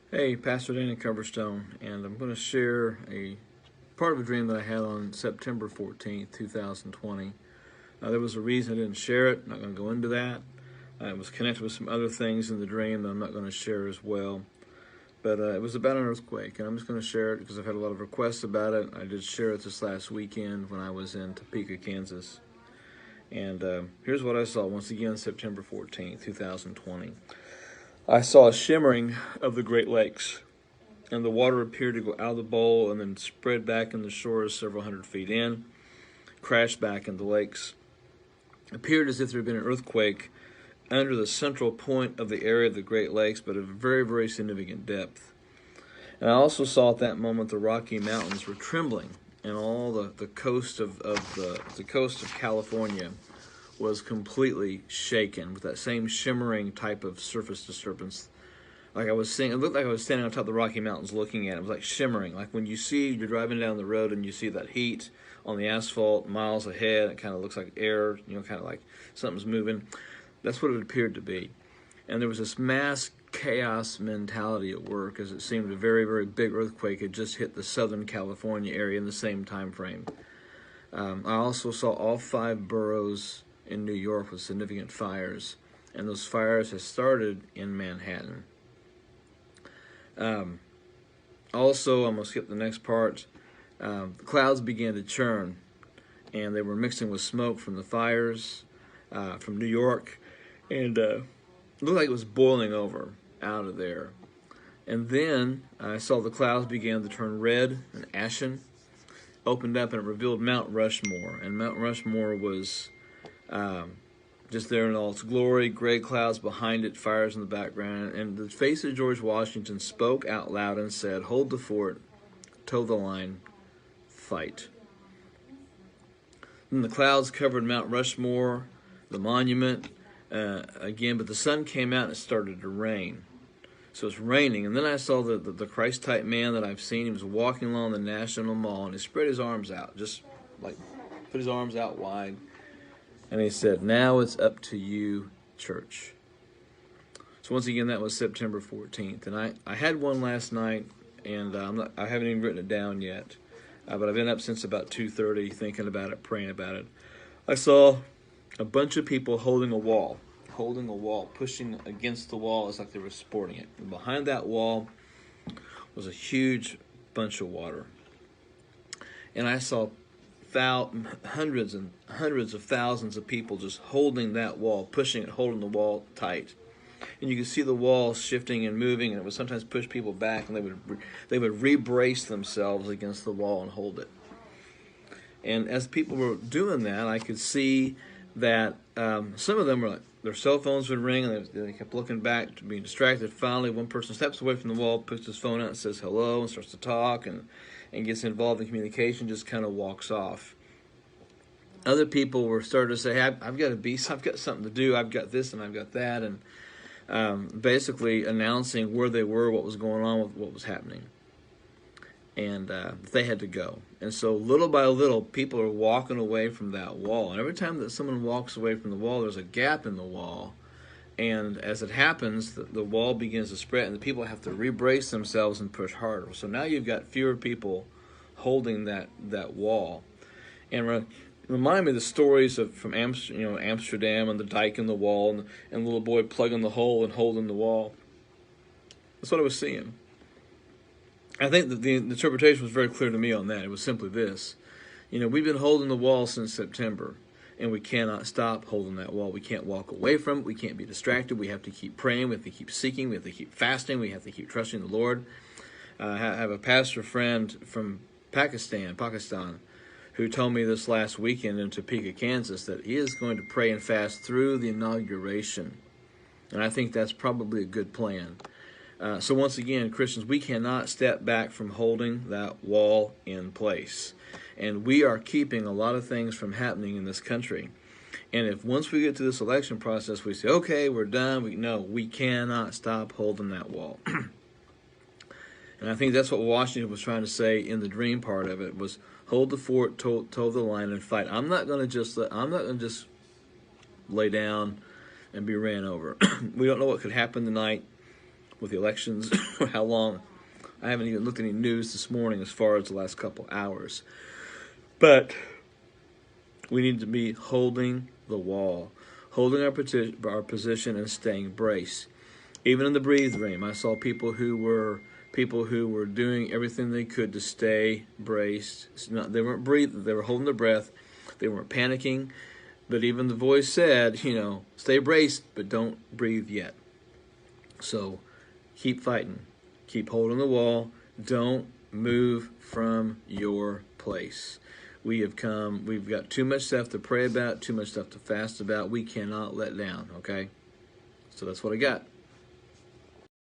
Hey, Pastor Danny Coverstone, and I'm going to share a part of a dream that I had on September 14th, 2020. There was a reason I didn't share it. I'm not going to go into that. It was connected with some other things in the dream that I'm not going to share as well. But it was about an earthquake, and I'm just going to share it because I've had a lot of requests about it. I did share it this last weekend when I was in Topeka, Kansas. And here's what I saw once again, September 14th, 2020. I saw a shimmering of the Great Lakes, and the water appeared to go out of the bowl and then spread back in the shores several hundred feet in, crashed back in the lakes. It appeared as if there had been an earthquake under the central point of the area of the Great Lakes, but of a very, very significant depth. And I also saw at that moment the Rocky Mountains were trembling, and all the coast of the coast of California was completely shaken with that same shimmering type of surface disturbance. Like I was seeing, it looked like I was standing on top of the Rocky Mountains looking at it. It was like shimmering. Like when you're driving down the road and you see that heat on the asphalt miles ahead, it kind of looks like air, kind of like something's moving. That's what it appeared to be. And there was this mass chaos mentality at work, as it seemed a very, very big earthquake had just hit the Southern California area in the same time frame. I also saw all 5 boroughs in New York with significant fires, and those fires have started in Manhattan. Also, I'm going to skip the next part. The clouds began to churn, and they were mixing with smoke from the fires from New York, and it looked like it was boiling over out of there. And then I saw the clouds began to turn red and ashen, opened up, and it revealed Mount Rushmore. And Mount Rushmore was just there in all its glory, gray clouds behind it, fires in the background. And the face of George Washington spoke out loud and said, "Hold the fort, toe the line, fight." Then the clouds covered Mount Rushmore, the monument, again, but the sun came out and it started to rain. So it's raining. And then I saw the Christ-type man that I've seen. He was walking along the National Mall, and he spread his arms out, just like put his arms out wide. And he said, "Now it's up to you, church." So once again, that was September 14th. And I had one last night, and I haven't even written it down yet. But I've been up since about 2:30 thinking about it, praying about it. I saw a bunch of people holding a wall, pushing against the wall. It's like they were supporting it. And behind that wall was a huge bunch of water. And I saw hundreds and hundreds of thousands of people just holding that wall, pushing it, holding the wall tight. And you could see the wall shifting and moving, and it would sometimes push people back, and they would re-brace themselves against the wall and hold it. And as people were doing that, I could see that some of them were like, their cell phones would ring, and they kept looking back, being distracted. Finally, one person steps away from the wall, puts his phone out and says hello, and starts to talk, and gets involved in communication, just kind of walks off. Other people were starting to say, hey, I've got something to do, I've got this and I've got that, and basically announcing where they were, what was going on, what was happening. And they had to go. And so little by little, people are walking away from that wall. And every time that someone walks away from the wall, there's a gap in the wall. And as it happens, the wall begins to spread, and the people have to re-brace themselves and push harder. So now you've got fewer people holding that wall. And remind me of the stories from Amsterdam and the dike in the wall and the little boy plugging the hole and holding the wall. That's what I was seeing. I think that the interpretation was very clear to me on that. It was simply this. We've been holding the wall since September, and we cannot stop holding that wall. We can't walk away from it. We can't be distracted. We have to keep praying. We have to keep seeking. We have to keep fasting. We have to keep trusting the Lord. I have a pastor friend from Pakistan, who told me this last weekend in Topeka, Kansas, that he is going to pray and fast through the inauguration. And I think that's probably a good plan. So once again, Christians, we cannot step back from holding that wall in place. And we are keeping a lot of things from happening in this country. And if once we get to this election process, we say, okay, we're done. We cannot stop holding that wall. And I think that's what Washington was trying to say in the dream part of it, was hold the fort, toe the line, and fight. I'm not going to just lay down and be ran over. We don't know what could happen tonight. with the elections or how long. I haven't even looked at any news this morning as far as the last couple hours. But we need to be holding the wall, holding our position and staying braced. Even in the breathe room, I saw people who were doing everything they could to stay braced. They weren't breathing, they were holding their breath. They weren't panicking. But even the voice said, stay braced, but don't breathe yet. So keep fighting. Keep holding the wall. Don't move from your place. We've got too much stuff to pray about, too much stuff to fast about. We cannot let down, okay? So that's what I got.